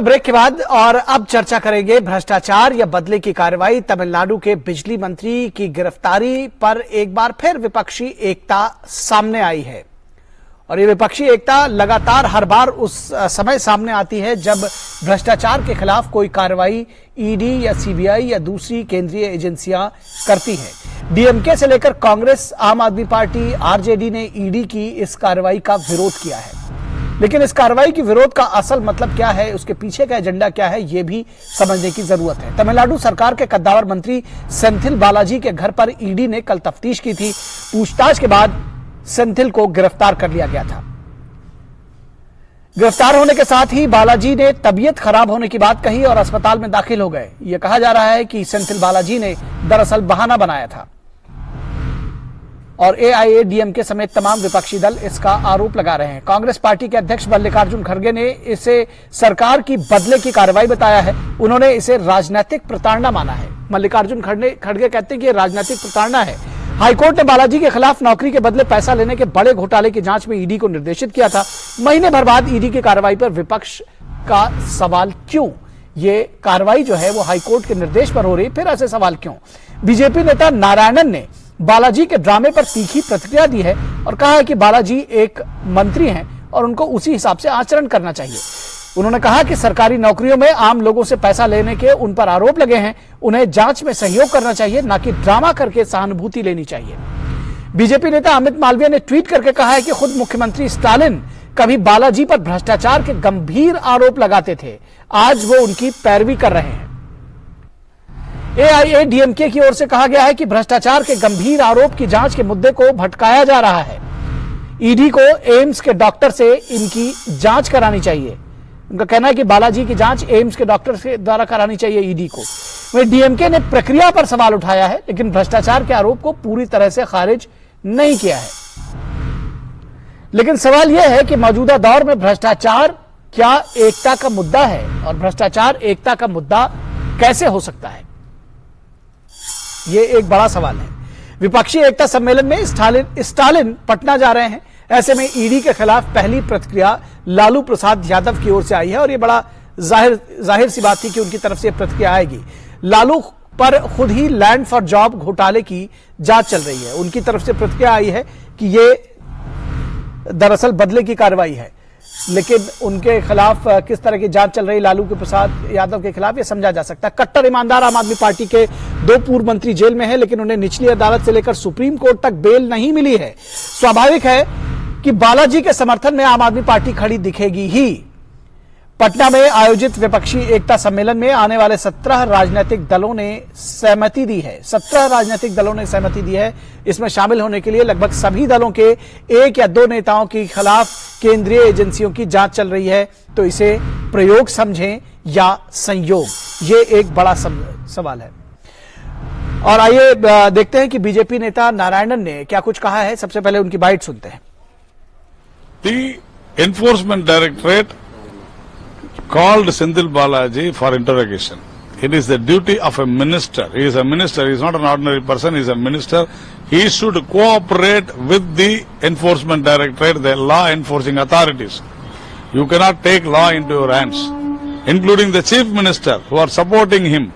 Break के बाद और अब चर्चा करेंगे भ्रष्टाचार या बदले की कार्रवाई। तमिलनाडु के बिजली मंत्री की गिरफ्तारी पर एक बार फिर विपक्षी एकता सामने आई है और ये विपक्षी एकता लगातार हर बार उस समय सामने आती है जब भ्रष्टाचार के खिलाफ कोई कार्रवाई ईडी या सीबीआई या दूसरी केंद्रीय एजेंसियां करती हैं। डीएमके से लेकर कांग्रेस, आम आदमी पार्टी, आरजेडी ने ईडी की इस कार्रवाई का विरोध किया है, लेकिन इस कार्रवाई की विरोध का असल मतलब क्या है, उसके पीछे का एजेंडा क्या है, यह भी समझने की जरूरत है। तमिलनाडु सरकार के कद्दावर मंत्री सेंथिल बालाजी के घर पर ईडी ने कल तफ्तीश की थी। पूछताछ के बाद सेंथिल को गिरफ्तार कर लिया गया था। गिरफ्तार होने के साथ ही बालाजी ने तबीयत खराब होने की बात कही और अस्पताल में दाखिल हो गए। यह कहा जा रहा है कि सेंथिल बालाजी ने दरअसल बहाना बनाया था और एआईएडीएमके समेत तमाम विपक्षी दल इसका आरोप लगा रहे हैं। कांग्रेस पार्टी के अध्यक्ष मल्लिकार्जुन खड़गे ने इसे सरकार की बदले की कार्रवाई बताया है। उन्होंने इसे राजनीतिक प्रताड़ना माना है। मल्लिकार्जुन खड़गे कहते हैं कि यह राजनीतिक प्रताड़ना है। हाईकोर्ट ने बालाजी के खिलाफ नौकरी के बदले पैसा लेने के बड़े घोटाले की जांच में ईडी को निर्देशित किया था। महीने भर बाद ईडी की कार्रवाई पर विपक्ष का सवाल क्यों? ये कार्रवाई जो है वो हाईकोर्ट के निर्देश पर हो रही, फिर ऐसे सवाल क्यों? बीजेपी नेता नारायणन ने बालाजी के ड्रामे पर तीखी प्रतिक्रिया दी है और कहा है कि बालाजी एक मंत्री हैं और उनको उसी हिसाब से आचरण करना चाहिए। उन्होंने कहा कि सरकारी नौकरियों में आम लोगों से पैसा लेने के उन पर आरोप लगे हैं, उन्हें जांच में सहयोग करना चाहिए, ना कि ड्रामा करके सहानुभूति लेनी चाहिए। बीजेपी नेता अमित मालवीय ने ट्वीट करके कहा है कि खुद मुख्यमंत्री स्टालिन कभी बालाजी पर भ्रष्टाचार के गंभीर आरोप लगाते थे, आज वो उनकी पैरवी कर रहे हैं। एआईएडीएमके की ओर से कहा गया है कि भ्रष्टाचार के गंभीर आरोप की जांच के मुद्दे को भटकाया जा रहा है। ईडी को एम्स के डॉक्टर से इनकी जांच करानी चाहिए। उनका कहना है कि बालाजी की जांच एम्स के डॉक्टर के द्वारा करानी चाहिए ईडी को। वहीं डीएमके ने प्रक्रिया पर सवाल उठाया है, लेकिन भ्रष्टाचार के आरोप को पूरी तरह से खारिज नहीं किया है। लेकिन सवाल यह है कि मौजूदा दौर में भ्रष्टाचार क्या एकता का मुद्दा है और भ्रष्टाचार एकता का मुद्दा कैसे हो सकता है? यह एक बड़ा सवाल है। विपक्षी एकता सम्मेलन में स्टालिन पटना जा रहे हैं। ऐसे में ईडी के खिलाफ पहली प्रतिक्रिया लालू प्रसाद यादव की ओर से आई है और यह बड़ा जाहिर सी बात थी कि उनकी तरफ से प्रतिक्रिया आएगी। लालू पर खुद ही लैंड फॉर जॉब घोटाले की जांच चल रही है। उनकी तरफ से प्रतिक्रिया आई है कि यह दरअसल बदले की कार्रवाई है, लेकिन उनके खिलाफ किस तरह की जांच चल रही लालू प्रसाद यादव के खिलाफ, यह समझा जा सकता है। कट्टर ईमानदार आम आदमी पार्टी के 2 पूर्व मंत्री जेल में हैं, लेकिन उन्हें निचली अदालत से लेकर सुप्रीम कोर्ट तक बेल नहीं मिली है। स्वाभाविक है कि बालाजी के समर्थन में आम आदमी पार्टी खड़ी दिखेगी ही। पटना में आयोजित विपक्षी एकता सम्मेलन में आने वाले 17 राजनीतिक दलों ने सहमति दी है। 17 राजनीतिक दलों ने सहमति दी है। इसमें शामिल होने के लिए लगभग सभी दलों के 1 या 2 नेताओं के खिलाफ केंद्रीय एजेंसियों की जांच चल रही है। तो इसे प्रयोग समझें या संयोग, ये एक बड़ा सवाल है। और आइए देखते हैं कि बीजेपी नेता नारायणन ने क्या कुछ कहा है। सबसे पहले उनकी बाइट सुनते हैं। The Enforcement Directorate called Senthil Balaji for interrogation. It is the duty of a minister. He is a minister. He is not an ordinary person. He is a minister. He should cooperate with the Enforcement Directorate, the law enforcing authorities. You cannot take law into your hands, including the Chief Minister who are supporting him.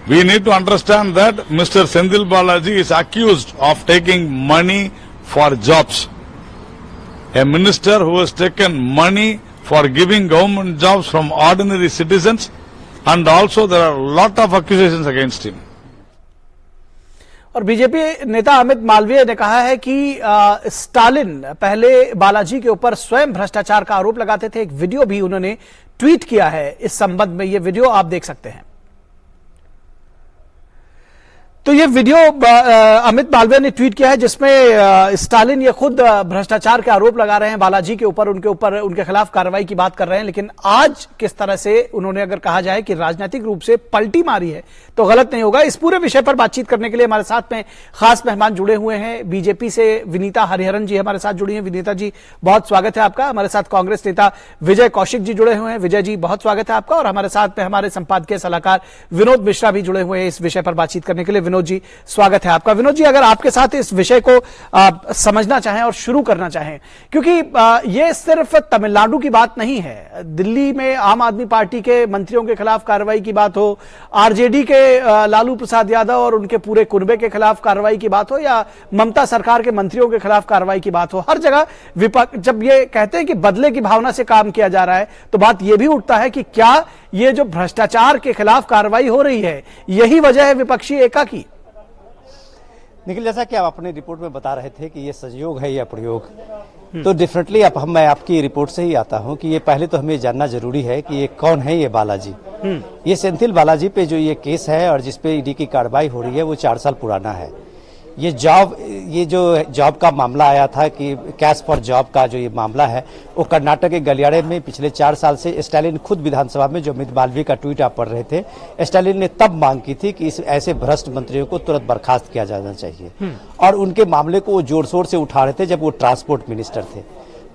We need to understand that Mr. Senthil Balaji is accused of taking money for jobs. A minister who has taken money for giving government jobs from ordinary citizens, and also there are a lot of accusations against him. और BJP नेता अमित मालवीय ने कहा है कि Stalin पहले बालाजी के ऊपर स्वयं भ्रष्टाचार का आरोप लगाते थे। एक वीडियो भी उन्होंने ट्वीट किया है इस संबंध में। यह वीडियो आप देख सकते हैं। तो ये वीडियो अमित मालवीय ने ट्वीट किया है जिसमें स्टालिन ये खुद भ्रष्टाचार के आरोप लगा रहे हैं बालाजी के ऊपर, उनके खिलाफ कार्रवाई की बात कर रहे हैं। लेकिन आज किस तरह से उन्होंने अगर कहा जाए कि राजनीतिक रूप से पलटी मारी है तो गलत नहीं होगा। इस पूरे विषय पर बातचीत करने के लिए हमारे साथ में खास मेहमान जुड़े हुए हैं। बीजेपी से विनीता हरिहरन जी हमारे साथ जुड़ी हैं। विनीता जी, बहुत स्वागत है आपका। हमारे साथ कांग्रेस नेता विजय कौशिक जी जुड़े हुए हैं। विजय जी, बहुत स्वागत है आपका। और हमारे साथ में हमारे संपादकीय सलाहकार विनोद मिश्रा भी जुड़े हुए हैं इस विषय पर बातचीत करने के लिए। विनोद विनोद जी, स्वागत है आपका। विनोद जी, अगर आपके साथ इस विषय को समझना चाहें और शुरू करना चाहें, क्योंकि ये सिर्फ तमिलनाडु की बात नहीं है। दिल्ली में आम आदमी पार्टी के मंत्रियों के खिलाफ कार्रवाई की बात हो, आरजेडी के लालू प्रसाद यादव और उनके पूरे कुनबे के खिलाफ कार्रवाई की बात हो, या ममता सरकार के मंत्रियों के खिलाफ कार्रवाई की बात हो, हर जगह विपक्ष जब ये कहते हैं कि बदले की भावना से काम किया जा रहा है, तो बात यह भी उठता है कि क्या ये जो भ्रष्टाचार के खिलाफ कार्रवाई हो रही है, यही वजह है विपक्षी एका की? निखिल, जैसा कि आप अपनी रिपोर्ट में बता रहे थे कि ये संयोग है या प्रयोग, तो डेफिनेटली अब मैं आपकी रिपोर्ट से ही आता हूं कि ये पहले तो हमें जानना जरूरी है कि ये कौन है ये बालाजी। ये सेंथिल बालाजी पे जो ये केस है और जिसपे ईडी की कार्रवाई हो रही है वो 4 साल पुराना है। ये जो जॉब का मामला आया था कि कैश फॉर जॉब का जो ये मामला है, वो कर्नाटक के गलियारे में पिछले 4 साल से स्टालिन खुद विधानसभा में, जो अमित मालवीय का ट्वीट आप पढ़ रहे थे, स्टालिन ने तब मांग की थी कि इस ऐसे भ्रष्ट मंत्रियों को तुरंत बर्खास्त किया जाना चाहिए। और उनके मामले को वो जोर शोर से उठा रहे थे जब वो ट्रांसपोर्ट मिनिस्टर थे।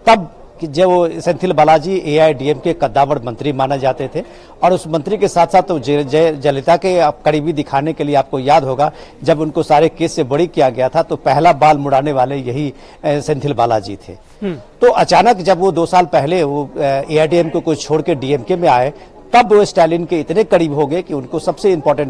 तब कि जब वो सेंथिल बालाजी एआईडीएम के कद्दावर मंत्री माने जाते थे, और उस मंत्री के साथ साथ तो जयललिता के करीबी दिखाने के लिए आपको याद होगा जब उनको सारे केस से बरी किया गया था तो पहला बाल मुड़ाने वाले यही सेंथिल बालाजी थे। तो अचानक जब वो 2 साल पहले वो एआईडीएम को छोड़ के डीएमके में आए, तब वो स्टालिन के इतने करीब हो गए कि उनको सबसे इंपॉर्टेंट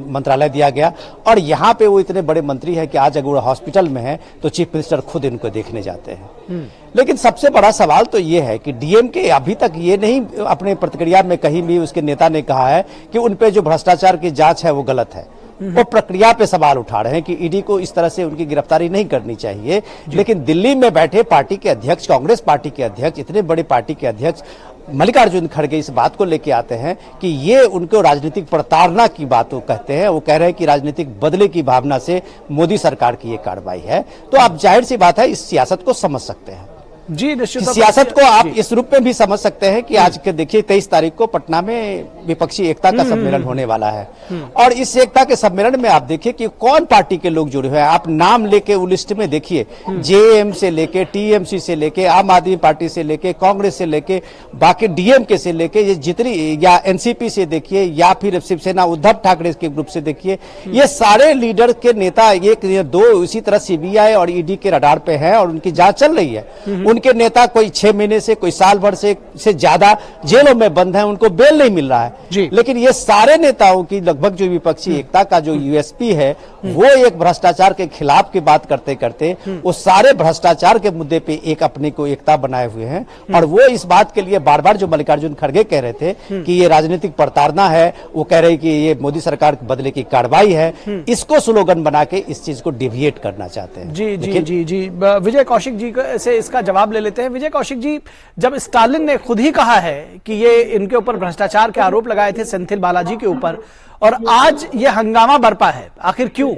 मंत्रालय दिया गया। और यहाँ पे वो इतने बड़े मंत्री हैं कि आज अगर वो हॉस्पिटल में है तो चीफ मिनिस्टर खुद इनको देखने जाते हैं। लेकिन सबसे बड़ा सवाल तो ये है कि डीएमके अभी तक ये नहीं अपने प्रतिक्रिया में कहीं भी उसके नेता ने कहा है कि उन पे जो भ्रष्टाचार की जांच है वो गलत है। वो प्रक्रिया पे सवाल उठा रहे हैं कि ईडी को इस तरह से उनकी गिरफ्तारी नहीं करनी चाहिए। लेकिन दिल्ली में बैठे पार्टी के अध्यक्ष, कांग्रेस पार्टी के अध्यक्ष, इतने बड़े पार्टी के अध्यक्ष मल्लिकार्जुन खड़गे इस बात को लेके आते हैं कि ये उनको राजनीतिक प्रताड़ना की बात वो कहते हैं। वो कह रहे हैं कि राजनीतिक बदले की भावना से मोदी सरकार की ये कार्रवाई है। तो आप जाहिर सी बात है इस सियासत को समझ सकते हैं जी, निश्चित। सियासत को आप इस रूप में भी समझ सकते हैं कि आज के देखिए 23 तारीख को पटना में विपक्षी एकता का सम्मेलन होने वाला है। और इस एकता के सम्मेलन में आप देखिए कि कौन पार्टी के लोग जुड़े हुए हैं। आप नाम लेके वो लिस्ट में देखिए, जेएम से लेके, टीएमसी से लेके, आम आदमी पार्टी से लेके, कांग्रेस से लेके, बाकी डीएमके से लेके, ये जितनी, या एनसीपी से देखिए, या फिर शिवसेना उद्धव ठाकरे के ग्रुप से देखिए, ये सारे लीडर के नेता एक दो इसी तरह सीबीआई और ईडी के रडार पे हैं और उनकी जांच चल रही है। उनके नेता कोई 6 महीने से, कोई साल भर से ज्यादा जेलों में बंद हैं, उनको बेल नहीं मिल रहा है। लेकिन ये सारे नेताओं की लगभग जो विपक्षी एकता का जो यूएसपी है वो एक भ्रष्टाचार के खिलाफ की बात करते करते वो सारे भ्रष्टाचार के मुद्दे पे एक अपने को एकता बनाए हुए हैं। और वो इस बात के लिए बार बार जो मल्लिकार्जुन खड़गे कह रहे थे कि ये राजनीतिक प्रताड़ना है, वो कह रहे कि ये मोदी सरकार के बदले की कार्रवाई है, इसको स्लोगन बना के इस चीज को डिविएट करना चाहते हैं। जी जी जी जी, विजय कौशिक जी से इसका जवाब ले लेते हैं। विजय कौशिक जी, जब स्टालिन ने खुद ही कहा है कि ये इनके ऊपर भ्रष्टाचार के आरोप लगाए थे सेंथिल बालाजी के ऊपर, और आज ये हंगामा बरपा है, आखिर क्यों?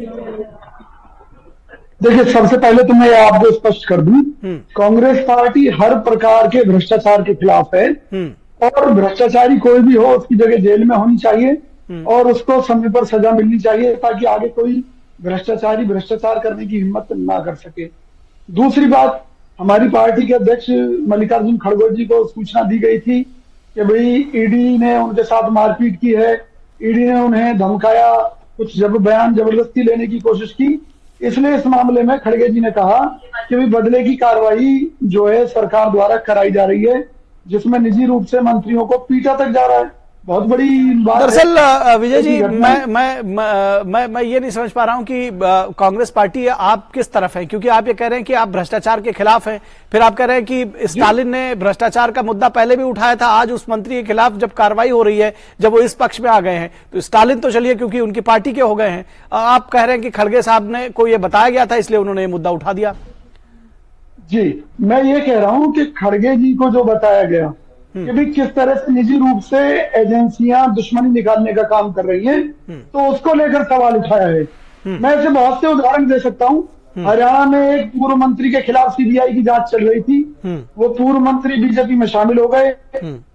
देखिए, सबसे पहले तो मैं आपको स्पष्ट कर दूं, कांग्रेस पार्टी हर प्रकार के भ्रष्टाचार के खिलाफ है। और भ्रष्टाचारी कोई भी हो उसकी जगह जेल में होनी चाहिए और उसको समय पर सजा मिलनी चाहिए ताकि आगे कोई भ्रष्टाचारी भ्रष्टाचार करने की हिम्मत ना कर सके। दूसरी बात, हमारी पार्टी के अध्यक्ष मल्लिकार्जुन खड़गे जी को सूचना दी गई थी कि भाई ईडी ने उनके साथ मारपीट की है, ईडी ने उन्हें धमकाया, कुछ बयान जबरदस्ती लेने की कोशिश की। इसलिए इस मामले में खड़गे जी ने कहा कि भाई बदले की कार्रवाई जो है सरकार द्वारा कराई जा रही है, जिसमें निजी रूप से मंत्रियों को पीटा तक जा रहा है। बहुत बड़ी बात। दरअसल विजय जी, मैं ये नहीं समझ पा रहा हूं कि कांग्रेस पार्टी आप किस तरफ है, क्योंकि आप ये कह रहे हैं कि आप भ्रष्टाचार के खिलाफ हैं, फिर आप कह रहे हैं कि स्टालिन ने भ्रष्टाचार का मुद्दा पहले भी उठाया था, आज उस मंत्री के खिलाफ जब कार्रवाई हो रही है, जब वो इस पक्ष में आ गए हैं, तो स्टालिन तो चलिए क्योंकि उनकी पार्टी के हो गए हैं, आप कह रहे हैं कि खड़गे साहब ने को ये बताया गया था इसलिए उन्होंने ये मुद्दा उठा दिया। जी, मैं ये कह रहा हूं कि खड़गे जी को जो बताया गया कि भी किस तरह से निजी रूप से एजेंसियां दुश्मनी निकालने का काम कर रही हैं, तो उसको लेकर सवाल उठाया है। मैं ऐसे बहुत से उदाहरण दे सकता हूं। हरियाणा में एक पूर्व मंत्री के खिलाफ सीबीआई की जांच चल रही थी, वो पूर्व मंत्री बीजेपी में शामिल हो गए,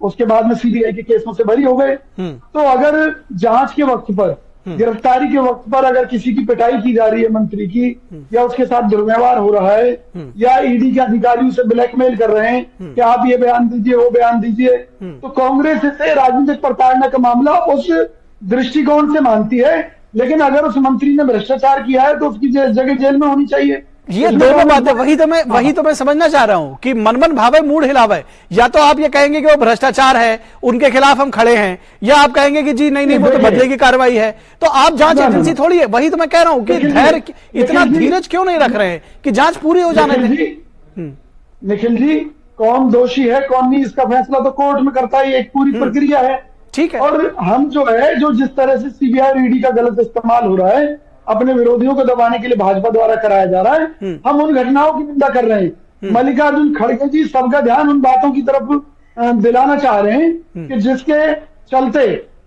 उसके बाद में सीबीआई के केसों से बरी हो गए। तो अगर जांच के वक्त पर, गिरफ्तारी के वक्त पर अगर किसी की पिटाई की जा रही है मंत्री की, या उसके साथ दुर्व्यवहार हो रहा है, या ईडी के अधिकारी उसे ब्लैकमेल कर रहे हैं कि आप ये बयान दीजिए, वो बयान दीजिए, तो कांग्रेस इसे राजनीतिक प्रताड़ना का मामला उस दृष्टिकोण से मानती है लेकिन अगर उस मंत्री ने भ्रष्टाचार किया है तो उसकी जगह जेल में होनी चाहिए। ये दोनों बातें, वही तो मैं समझना चाह रहा हूं कि मनमन भावे मूड हिलावे। या तो आप ये कहेंगे कि वो भ्रष्टाचार है, उनके खिलाफ हम खड़े हैं, या आप कहेंगे कि जी नहीं वो तो बदले की कार्रवाई है। तो आप जांच एजेंसी थोड़ी है। वही तो मैं कह रहा हूं कि धैर्य, इतना धीरज क्यों नहीं रख रहे हैं कि जांच पूरी हो जाने दें। निखिल जी, कौन दोषी है कौन नहीं, इसका फैसला तो कोर्ट में करता है, एक पूरी प्रक्रिया है। ठीक है। और हम जो है, जो जिस तरह से सीबीआई और ईडी का गलत इस्तेमाल हो रहा है, अपने विरोधियों को दबाने के लिए भाजपा द्वारा कराया जा रहा है, हम उन घटनाओं की निंदा कर रहे हैं। मल्लिकार्जुन खड़गे जी सबका ध्यान उन बातों की तरफ दिलाना चाह रहे हैं कि जिसके चलते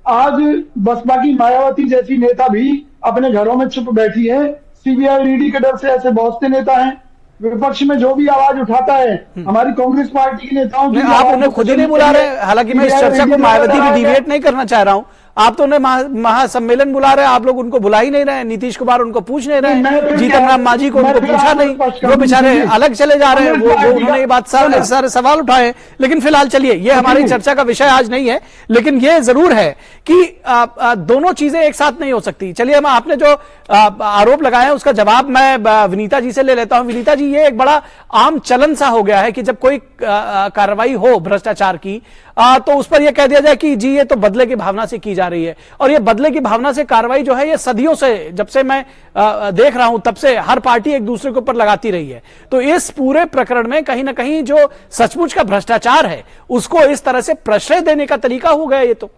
आज बसपा की मायावती जैसी नेता भी अपने घरों में चुप बैठी है। सीबीआई और ईडी के डर से ऐसे बहुत से नेता हैं। विपक्ष में जो भी आवाज उठाता है, हमारी कांग्रेस पार्टी के नेताओं की, आप उन्हें खुद ही नहीं बुला रहे। हालांकि मैं इस चर्चा को मायावती की डिबेट नहीं करना चाह रहा हूं। आप तो उन्हें महासम्मेलन बुला रहे हैं, आप लोग उनको बुला ही नहीं रहे। नीतीश कुमार उनको पूछ नहीं रहे, जीतन राम मांझी को उनको पूछा नहीं, वो बेचारे अलग चले जा रहे हैं। वो उन्होंने ये बात सारे सवाल उठाए। लेकिन फिलहाल चलिए, ये हमारी चर्चा का विषय आज नहीं है। लेकिन ये जरूर है कि दोनों चीजें एक साथ नहीं हो सकती। चलिए, हम आपने जो आरोप लगाए हैं उसका जवाब मैं विनीता जी से ले लेता हूं। विनीता जी, ये एक बड़ा आम चलन सा हो गया है कि जब कोई कार्रवाई हो भ्रष्टाचार की, तो उस पर यह कह दिया जाए कि जी ये तो बदले की भावना से की जा रही है। और ये बदले की भावना से कार्रवाई जो है, ये सदियों से, जब से मैं देख रहा हूं तब से हर पार्टी एक दूसरे के ऊपर लगाती रही है। तो इस पूरे प्रकरण में कहीं ना कहीं जो सचमुच का भ्रष्टाचार है उसको इस तरह से प्रश्रय देने का तरीका हो गया ये तो।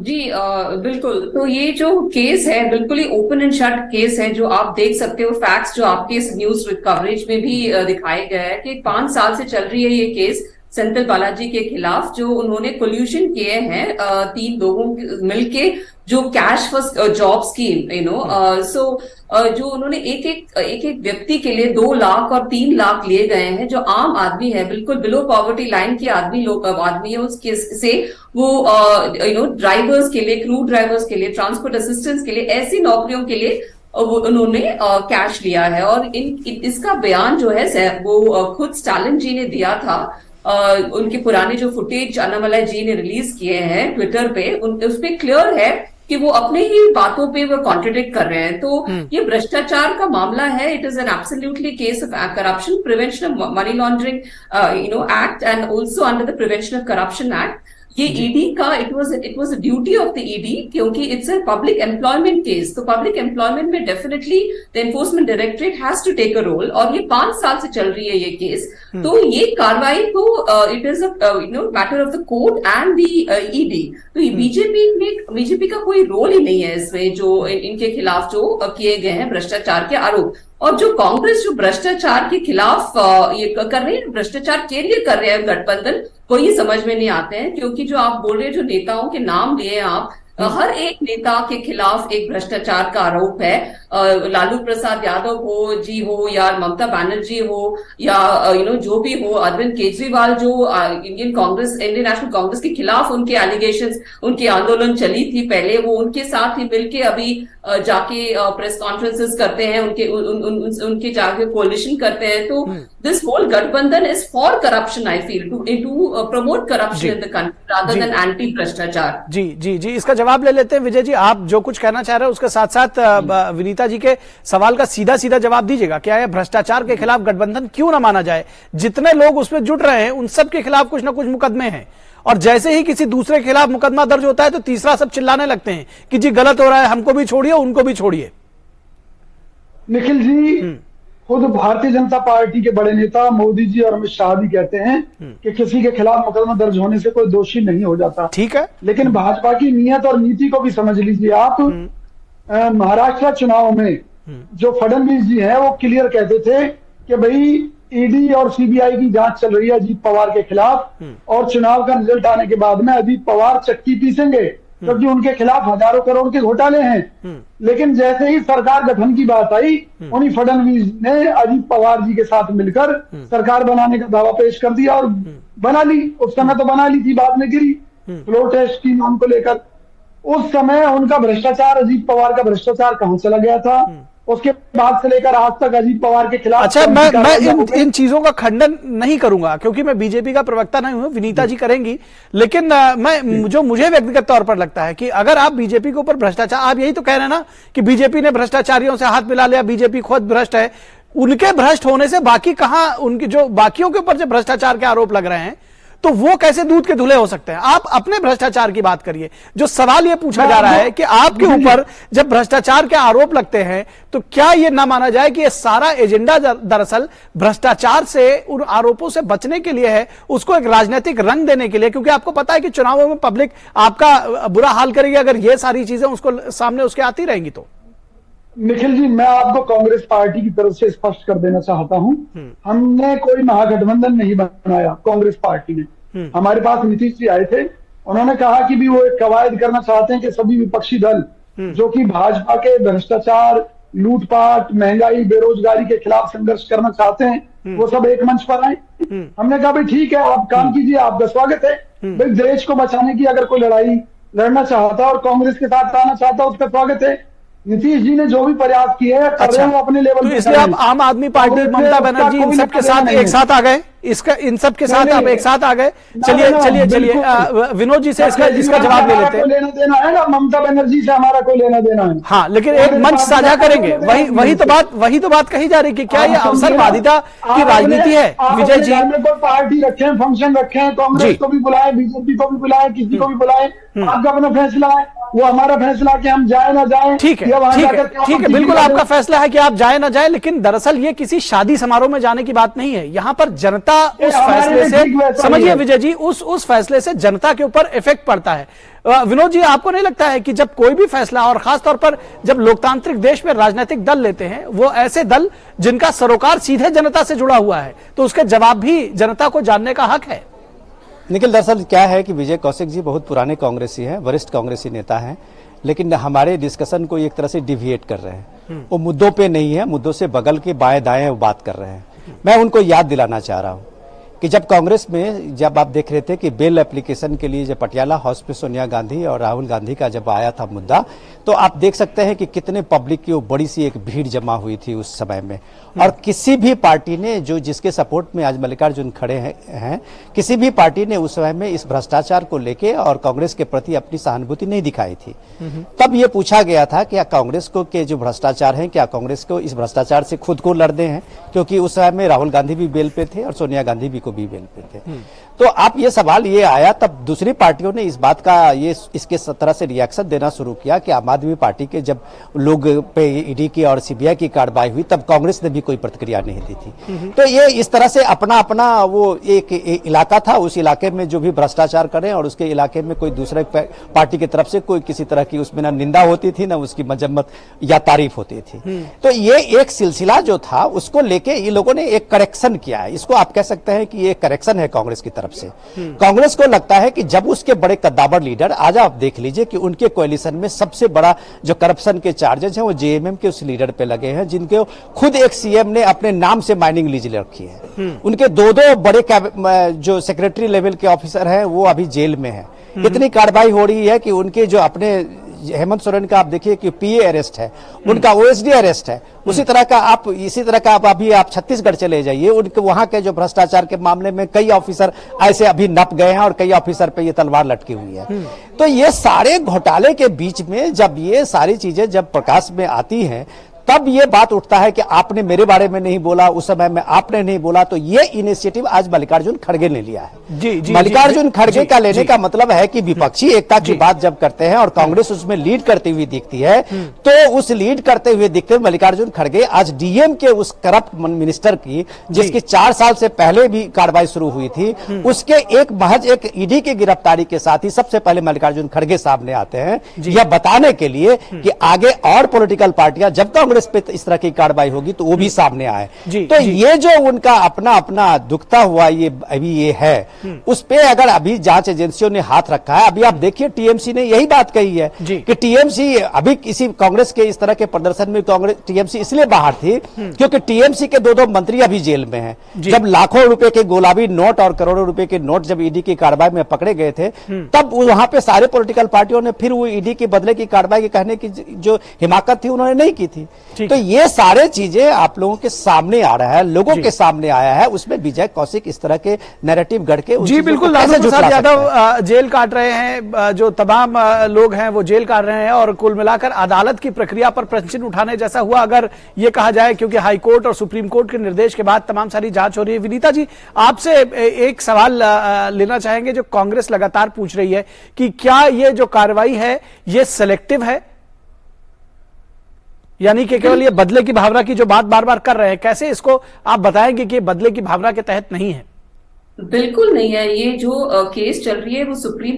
जी बिल्कुल। तो ये जो केस है बिल्कुल ही ओपन एंड शट केस है, जो आप देख सकते हो। फैक्ट्स जो आपके इस न्यूज कवरेज में भी दिखाए गए हैं कि 5 साल से चल रही है ये केस सेंथिल बालाजी के खिलाफ, जो उन्होंने कोल्यूशन किए हैं 3 लोगों मिलके, जो cash for job scheme so जो उन्होंने एक व्यक्ति के लिए 2 लाख और 3 लाख लिए गए हैं, जो आम आदमी है, बिल्कुल बिलो पॉवर्टी लाइन के आदमी है, उसके से वो ड्राइवर्स के लिए, क्रू ड्राइवर्स के लिए, ट्रांसपोर्ट असिस्टेंट्स के लिए, ऐसी नौकरियों के लिए वो उन्होंने कैश लिया है। और इसका बयान जो है वो खुद स्टालिन जी ने दिया था। उनके पुराने जो फुटेज अन्नामलाई जी ने रिलीज किए हैं ट्विटर पे, उसमें क्लियर है कि वो अपने ही बातों पे वो कॉन्ट्रडिक्ट कर रहे हैं। तो ये भ्रष्टाचार का मामला है। It is an absolutely case of corruption, prevention of money laundering act and also under the prevention of corruption act. ये ईडी का it was a duty of the ED, क्योंकि it's a public employment case. तो public employment में definitely the enforcement directorate has to take a role, और ये 5 साल से चल रही है ये केस। तो ये कार्रवाई तो it is matter of the court and the ED. तो बीजेपी का कोई रोल ही नहीं है इसमें, जो इनके खिलाफ जो किए गए हैं भ्रष्टाचार के आरोप। और जो कांग्रेस जो भ्रष्टाचार के खिलाफ ये कर रही है, भ्रष्टाचार के लिए कर रहे हैं गठबंधन, कोई समझ में नहीं आते हैं। क्योंकि जो आप बोल रहे हैं, जो नेताओं के नाम लिए आप, हर एक नेता के खिलाफ एक भ्रष्टाचार का आरोप है। लालू प्रसाद यादव हो या ममता बनर्जी हो या जो भी हो, अरविंद केजरीवाल जो इंडियन नेशनल कांग्रेस के खिलाफ उनके एलिगेशंस, उनके आंदोलन चली थी पहले, वो उनके साथ ही मिलके अभी जाके प्रेस कॉन्फ्रेंसेस करते हैं, उनके जाके कोलिशन करते हैं। तो दिस होल गठबंधन is for corruption, I feel, to promote corruption in the country rather than anti भ्रष्टाचार। जी जी जी, इसका जवाब ले लेते हैं। विजय जी, आप जो कुछ कहना चाह रहे हैं उसके साथ साथ विनीता जी के सवाल का सीधा सीधा जवाब दीजिएगा। क्या है भ्रष्टाचार के खिलाफ गठबंधन क्यों ना माना जाए? जितने लोग उसमें जुट रहे हैं उन सब के खिलाफ कुछ ना कुछ मुकदमे हैं, और जैसे ही किसी दूसरे के खिलाफ मुकदमा दर्ज होता है तो तीसरा सब चिल्लाने लगते हैं कि जी गलत हो रहा है, हमको भी छोड़िए, उनको भी छोड़िए। निखिल जी, खुद भारतीय जनता पार्टी के बड़े नेता मोदी जी और अमित शाह भी कहते हैं कि किसी के खिलाफ मुकदमा दर्ज होने से कोई दोषी नहीं हो जाता। ठीक है, लेकिन भाजपा की नीयत और नीति को भी समझ लीजिए आप। महाराष्ट्र चुनाव में जो फडणवीस जी हैं वो क्लियर कहते थे कि भाई ईडी और सीबीआई की जांच चल रही है अजीत पवार के खिलाफ, और चुनाव का रिजल्ट आने के बाद में अजीत पवार चक्की पीसेंगे, क्योंकि उनके खिलाफ हजारों करोड़ के घोटाले हैं। लेकिन जैसे ही सरकार गठन की बात आई, उन्हीं फडणवीस ने अजीत पवार जी के साथ मिलकर सरकार बनाने का दावा पेश कर दिया और बना ली। उस समय तो बना ली थी, बाद में गिरी फ्लोर टेस्ट की मांग को लेकर। उस समय उनका भ्रष्टाचार, अजीत पवार का भ्रष्टाचार कहां चला गया था? उसके बाद से लेकर आज तक अजीत पवार के खिलाफ। अच्छा, मैं इन चीजों का खंडन नहीं करूंगा क्योंकि मैं बीजेपी का प्रवक्ता नहीं हूं, विनीता जी करेंगी, लेकिन मुझे व्यक्तिगत तौर पर लगता है कि अगर आप बीजेपी के ऊपर भ्रष्टाचार, आप यही तो कह रहे हैं ना कि बीजेपी ने भ्रष्टाचारियों से हाथ मिला लिया, बीजेपी खुद भ्रष्ट है, उनके भ्रष्ट होने से बाकी कहां, उनके जो बाकियों के ऊपर जो भ्रष्टाचार के आरोप लग रहे हैं तो वो कैसे दूध के धुले हो सकते हैं? आप अपने भ्रष्टाचार की बात करिए। जो सवाल ये पूछा जा रहा है कि आपके ऊपर जब भ्रष्टाचार के आरोप लगते हैं तो क्या ये ना माना जाए कि ये सारा एजेंडा दरअसल भ्रष्टाचार से, उन आरोपों से बचने के लिए है, उसको एक राजनीतिक रंग देने के लिए, क्योंकि आपको पता है कि चुनावों में पब्लिक आपका बुरा हाल करेगी अगर ये सारी चीजें उसको सामने उसके आती रहेंगी तो। निखिल जी, मैं आपको कांग्रेस पार्टी की तरफ से स्पष्ट कर देना चाहता हूं, हमने कोई महागठबंधन नहीं बनाया। कांग्रेस पार्टी ने, हमारे पास नीतीश जी आए थे, उन्होंने कहा कि भी वो एक कवायद करना चाहते हैं कि सभी विपक्षी दल जो कि भाजपा के भ्रष्टाचार, लूटपाट, महंगाई, बेरोजगारी के खिलाफ संघर्ष करना चाहते हैं, वो सब एक मंच पर आए। हमने कहा भाई ठीक है, आप काम कीजिए, आपका स्वागत है। भाई देश को बचाने की अगर कोई लड़ाई लड़ना चाहता और कांग्रेस के साथ आना चाहता, उसका स्वागत है। नीतीश जी ने जो भी प्रयास किए हैं कर रहे हैं, वो अपने लेवल पे। इसलिए आप आम आदमी पार्टी, ममता बनर्जी, इन सब के साथ एक साथ आ गए, इन सब के साथ आप एक साथ आ गए। चलिए विनोद जी से इसका जवाब ले लेते हैं। लेना देना है ना, ममता बनर्जी से हमारा कोई लेना देना है। हाँ, लेकिन एक मंच साझा करेंगे, वही तो बात कही जा रही कि क्या ये अवसरवादिता की राजनीति है? विजय जी, कोई पार्टी रखे, फंक्शन रखे, कांग्रेस को भी बुलाए, बीजेपी को भी बुलाए, किसी को भी बुलाए, आपका अपना फैसला है, वो हमारा फैसला कि हम जाए ना जाए। ठीक है, बिल्कुल आपका फैसला है कि आप जाए ना जाए, लेकिन दरअसल ये किसी शादी समारोह में जाने की बात नहीं है। यहाँ पर जनता उस फैसले से, समझिए विजय जी, उस फैसले से जनता के ऊपर इफेक्ट पड़ता है। विनोद जी, आपको नहीं लगता है कि जब कोई भी फैसला, और खासतौर पर जब लोकतांत्रिक देश में राजनीतिक दल लेते हैं, वो ऐसे दल जिनका सरोकार सीधे जनता से जुड़ा हुआ है, तो उसके जवाब भी जनता को जानने का हक है? निखिल, दरअसल क्या है कि विजय कौशिक जी बहुत पुराने कांग्रेसी हैं, वरिष्ठ कांग्रेसी नेता हैं, लेकिन हमारे डिस्कशन को एक तरह से डिविएट कर रहे हैं। वो मुद्दों पे नहीं है, मुद्दों से बगल के बाएं दाएं वो बात कर रहे हैं। मैं उनको याद दिलाना चाह रहा हूँ कि जब कांग्रेस में, जब आप देख रहे थे कि बेल एप्लीकेशन के लिए जब पटियाला हाउस पे सोनिया गांधी और राहुल गांधी का जब आया था मुद्दा, तो आप देख सकते हैं कि कितने पब्लिक की वो बड़ी सी एक भीड़ जमा हुई थी उस समय में। और किसी भी पार्टी ने, जो जिसके सपोर्ट में आज मल्लिकार्जुन खड़े हैं, किसी भी पार्टी ने उस समय में इस भ्रष्टाचार को लेके और कांग्रेस के प्रति अपनी सहानुभूति नहीं दिखाई थी। तब ये पूछा गया था कि कांग्रेस को के जो भ्रष्टाचार है, क्या कांग्रेस को इस भ्रष्टाचार से खुद को लड़ते हैं, क्योंकि उस समय में राहुल गांधी भी बेल पे थे और सोनिया गांधी भी बेल पे थे। तो आप ये सवाल ये आया, तब दूसरी पार्टियों ने इस बात का इसके तरह से रिएक्शन देना शुरू किया कि आम आदमी पार्टी के जब लोग पे ईडी की और सीबीआई की कार्रवाई हुई, तब कांग्रेस ने भी कोई प्रतिक्रिया नहीं दी थी। तो ये इस तरह से अपना अपना वो एक इलाका था, उस इलाके में जो भी भ्रष्टाचार करें और उसके इलाके में कोई दूसरे पार्टी की तरफ से कोई किसी तरह की उसमें ना निंदा होती थी, ना उसकी मजम्मत या तारीफ होती थी। तो ये एक सिलसिला जो था, उसको लेके ये लोगों ने एक करेक्शन किया है। इसको आप कह सकते हैं कि ये करेक्शन है कांग्रेस की तरफ से। कांग्रेस को लगता है कि जब उसके बड़े कद्दावर लीडर, आज आप देख लीजिए कि उनके कोalition में सबसे बड़ा जो करप्शन के चार्जेस हैं वो जेएमएम के उस लीडर पे लगे हैं, जिनके खुद एक सीएम ने अपने नाम से माइनिंग लीज रखी है। उनके दो बड़े जो सेक्रेटरी लेवल के ऑफिसर हैं वो अभी जेल में हैं। इतनी कार्रवाई हो रही है कि उनके जो अपने हेमंत सोरेन का आप देखिए कि पीए अरेस्ट है, उनका ओएसडी अरेस्ट है। इसी तरह का आप अभी आप छत्तीसगढ़ चले जाइए, उनके वहां के जो भ्रष्टाचार के मामले में कई ऑफिसर ऐसे अभी नप गए हैं और कई ऑफिसर पे ये तलवार लटकी हुई है। तो ये सारे घोटाले के बीच में जब ये सारी चीजें जब प्रकाश में आती हैं, तब ये बात उठता है कि आपने मेरे बारे में नहीं बोला, उस समय में आपने नहीं बोला। तो ये इनिशिएटिव आज मल्लिकार्जुन खड़गे ने लिया है। मल्लिकार्जुन खड़गे का लेने का मतलब है कि विपक्षी एकता की बात जब करते हैं और कांग्रेस उसमें लीड करती हुई दिखती है, तो उस लीड करते हुए दिखते हुए मल्लिकार्जुन खड़गे आज डीएम के उस करप्ट मिनिस्टर की, जिसकी 4 साल से पहले भी कार्रवाई शुरू हुई थी, उसके एक महज एक ईडी की गिरफ्तारी के साथ ही सबसे पहले मल्लिकार्जुन खड़गे सामने आते हैं, यह बताने के लिए कि आगे और पॉलिटिकल पार्टियां जब कांग्रेस पे इस तरह की कार्रवाई होगी तो वो भी सामने आए। तो ये जो उनका अपना अपना दुखता हुआ ये अभी ये है, उस पे अगर अभी जांच एजेंसियों ने हाथ रखा है। अभी आप देखिए टीएमसी ने यही बात कही है कि टीएमसी अभी किसी कांग्रेस के इस तरह के प्रदर्शन में कांग्रेस टीएमसी इसलिए बाहर थी क्योंकि टीएमसी के 2 मंत्री अभी जेल में हैं। जब लाखों रुपए के गुलाबी नोट और करोड़ों रुपए के नोट जब ईडी की कार्रवाई में पकड़े गए थे, तब वहां पे सारे पॉलिटिकल पार्टियों ने फिर वो ईडी के बदले की कार्रवाई के कहने की जो हिमाकत थी उन्होंने नहीं की थी। ठीक तो ये सारे चीजें आप लोगों के सामने आ रहा है, लोगों के सामने आया है, उसमें विजय कौशिक इस तरह के नैरेटिव गढ़ के जी बिल्कुल, लालू प्रसाद यादव जेल काट रहे हैं, जो तमाम लोग हैं वो जेल काट रहे हैं, और कुल मिलाकर अदालत की प्रक्रिया पर प्रश्न उठाने जैसा हुआ अगर ये कहा जाए, क्योंकि हाई कोर्ट और सुप्रीम कोर्ट के निर्देश के बाद तमाम सारी जांच हो रही है। विनीता जी, आपसे एक सवाल लेना चाहेंगे जो कांग्रेस लगातार पूछ रही है कि क्या ये जो कार्रवाई है ये सिलेक्टिव है, यानी कि केवल ये बदले की भावना की जो बात बार बार कर रहे हैं, कैसे इसको आप बताएंगे कि बदले की भावना के तहत नहीं है? बिल्कुल नहीं है। ये जो केस चल रही है वो सुप्रीम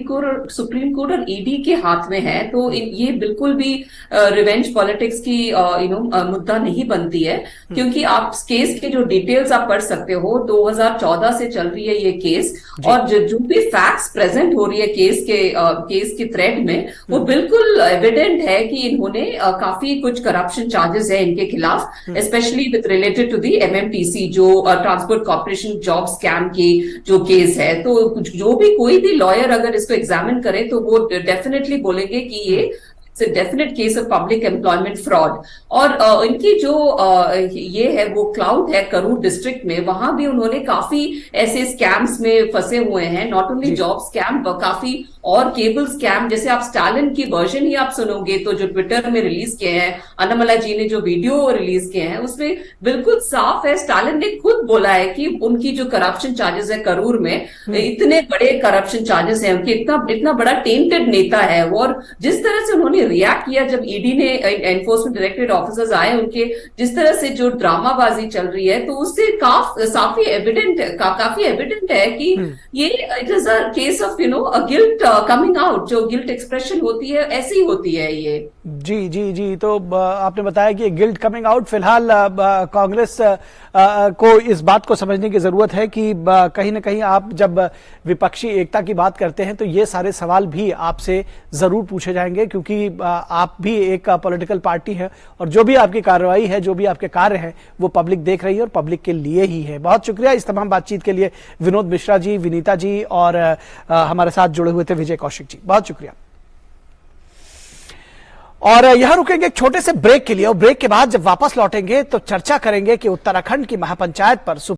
कोर्ट और ईडी के हाथ में है, तो ये बिल्कुल भी रिवेंज पॉलिटिक्स की मुद्दा नहीं बनती है, क्योंकि आप केस के जो डिटेल्स आप पढ़ सकते हो, 2014 से चल रही है ये केस, और जो भी फैक्ट्स प्रेजेंट हो रही है केस के थ्रेड में, वो बिल्कुल एविडेंट है कि इन्होंने काफी कुछ करप्शन चार्जेस है इनके खिलाफ, specially with related to the MMTC, जो ट्रांसपोर्ट कॉर्पोरेशन जॉब स्कैम की जो केस है। तो जो भी कोई भी लॉयर अगर इसको एग्जामिन करे तो वो डेफिनेटली बोलेंगे कि ये it's a definite case of public employment fraud. और इनकी जो ये है वो क्लाउड है करूर डिस्ट्रिक्ट में, वहां भी उन्होंने काफी ऐसे स्कैम्स में फंसे हुए हैं, नॉट ओनली जॉब स्कैम, काफी और केबल स्कैम। जैसे आप स्टालिन की वर्जन ही आप सुनोगे तो जो ट्विटर में रिलीज किए हैं, अन्नामला जी ने जो वीडियो रिलीज किए हैं उसमें बिल्कुल साफ है, स्टालिन ने खुद बोला है कि उनकी जो करप्शन चार्जेस है करूर में, इतने बड़े करप्शन चार्जेस हैं उनके, इतना बड़ा टेंटेड नेता है वो। और जिस तरह से उन्होंने रिएक्ट किया जब ईडी ने, एनफोर्समेंट डायरेक्टरेट ऑफिसर्स आए, उनके जिस तरह से जो ड्रामाबाजी चल रही है, तो उससे काफी एविडेंट है कि ये it is a case of a guilt coming out. जो गिल्ट एक्सप्रेशन होती है ऐसी होती है ये। जी जी जी, तो आपने बताया कि गिल्ट कमिंग आउट। फिलहाल कांग्रेस को इस बात को समझने की जरूरत है कि कहीं ना कहीं आप जब विपक्षी एकता की बात करते हैं तो ये सारे सवाल भी आपसे जरूर पूछे जाएंगे, क्योंकि आप भी एक पॉलिटिकल पार्टी है और जो भी आपकी कार्रवाई है, जो भी आपके कार्य हैं, वो पब्लिक देख रही है और पब्लिक के लिए ही है। बहुत शुक्रिया इस तमाम बातचीत के लिए विनोद मिश्रा जी, विनीता जी और हमारे साथ जुड़े हुए थे विजय कौशिक जी, बहुत शुक्रिया। और यहां रुकेंगे एक छोटे से ब्रेक के लिए, और ब्रेक के बाद जब वापस लौटेंगे तो चर्चा करेंगे कि उत्तराखंड की महापंचायत पर